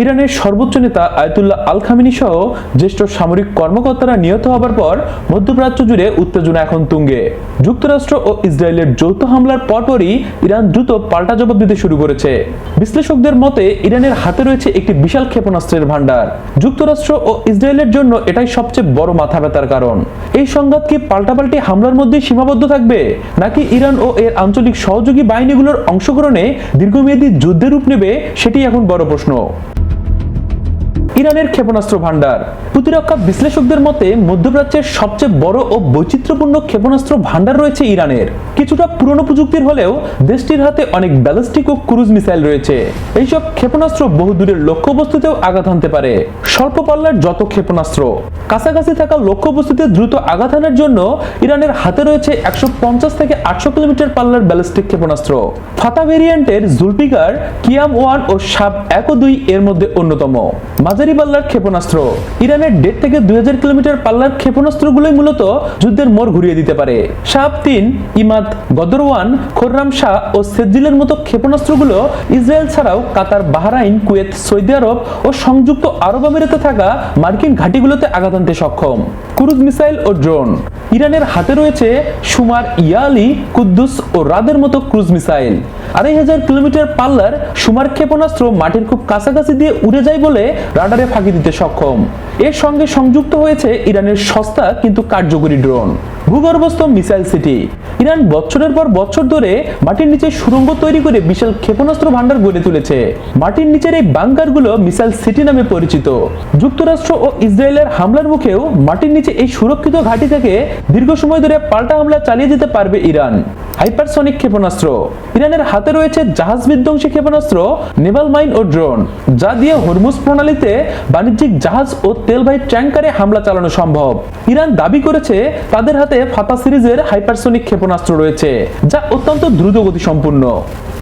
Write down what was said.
ইরানের সর্বোচ্চ নেতা আয়াতুল্লাহ আল খামেনি সহ জ্যেষ্ঠ সামরিক কর্মকর্তারা নিহত হবার পর মধ্যপ্রাচ্য জুড়ে উত্তেজনা এখন তুঙ্গে। যুক্তরাষ্ট্র ও ইসরায়েলের যৌথ হামলার পরপরই ইরান দ্রুত পাল্টা জবাব দিতে শুরু করেছে। বিশ্লেষকদের মতে ইরানের হাতে রয়েছে একটি বিশাল ক্ষেপণাস্ত্রের ভান্ডার। যুক্তরাষ্ট্র ও ইসরায়েলের জন্য এটাই সবচেয়ে বড় মাথা ব্যথার কারণ। এই সংঘাত কি পাল্টাপাল্টি হামলার মধ্যেই সীমাবদ্ধ থাকবে, নাকি ইরান ও এর আঞ্চলিক সহযোগী বাহিনীগুলোর অংশগ্রহণে দীর্ঘমেয়াদী যুদ্ধের রূপ নেবে, সেটি এখন বড় প্রশ্ন। ইরানের ক্ষেপণাস্ত্র ভান্ডার। প্রতিরক্ষা বিশ্লেষকদের মতে মধ্যপ্রাচ্যের সবচেয়ে বড় ও বৈচিত্র্যপূর্ণ ক্ষেপণাস্ত্র ভান্ডার রয়েছে ইরানের। কিছুটা পুরনো প্রযুক্তির হলেও দেশটির হাতে অনেক ব্যালিস্টিক ও ক্রুজ মিসাইল রয়েছে। এইসব ক্ষেপণাস্ত্র বহুদূরের লক্ষ্যবস্তুতেও আঘাত হানতে পারে। স্বল্প পাল্লার যত ক্ষেপণাস্ত্র কাছাকাছি থাকা লক্ষ্যবস্তুতে দ্রুত আঘাত হানার জন্য ইরানের হাতে রয়েছে 150 থেকে 800 কিলোমিটার পাল্লার ব্যালিস্টিক ক্ষেপণাস্ত্র। ফাতা ভেরিয়েন্টের জুলফিকার, কিয়াম-1 ও শাব 1 ও 2 এর মধ্যে অন্যতম। মাঝারি পাল্লার ক্ষেপণাস্ত্র। ইরানের 1.5 থেকে 2000 কিলোমিটার পাল্লার ক্ষেপণাস্ত্রগুলোই মূলত যুদ্ধের মোড় ঘুরিয়ে দিতে পারে। শাব 3, ইমাদ, গদর-1, খোররাম শাহ ও সেজ্জিলের মতো ক্ষেপণাস্ত্রগুলো ইসরায়েল ছাড়াও কাতার, বাহরাইন, কুয়েত, সৌদি আরব ও সংযুক্ত আরব আমিরাতে থাকা মার্কিন ঘাঁটিগুলোতে আঘাত আনতে সক্ষম। ক্রুজ মিসাইল ও ড্রোন। ইরানের হাতে রয়েছে সুমার, ইয়ালি, কুদ্দুস ও রাদের মতো ক্রুজ মিসাইল। 2500 কিলোমিটার পাল্লার সুমার ক্ষেপণাস্ত্র মাটির খুব কাছাকাছি দিয়ে উড়ে যায় বলে রাডারে ফাঁকি দিতে সক্ষম। এর সঙ্গে সংযুক্ত হয়েছে ইরানের সস্তা কিন্তু কার্যকরী ড্রোন। ভূগর্ভস্থ মিসাইল সিটি। ইরান বছরের পর বছর ধরে মাটির নিচে সুড়ঙ্গ তৈরি করে বিশাল ক্ষেপণাস্ত্র ভান্ডার গড়ে তুলেছে। মাটির নিচের এই বাংকারগুলো মিসাইল সিটি নামে পরিচিত। যুক্তরাষ্ট্র ও ইসরায়েলের হামলার মুখেও মাটির নিচে এই সুরক্ষিত ঘাঁটি থেকে দীর্ঘ সময় ধরে পাল্টা হামলা চালিয়ে যেতে পারবে ইরান। হাইপারসনিক ক্ষেপণাস্ত্র। ইরানের হাতে রয়েছে জাহাজ বিধ্বংসী ক্ষেপণাস্ত্র, নেভাল মাইন ও ড্রোন, যা দিয়ে হরমুজ প্রণালীতে বাণিজ্যিক জাহাজ ও তেলবাহী ট্যাঙ্কারে হামলা চালানো সম্ভব। ইরান দাবি করেছে তাদের হাতে ফাতা সিরিজের হাইপারসনিক ক্ষেপণাস্ত্র রয়েছে, যা অত্যন্ত দ্রুতগতি সম্পন্ন।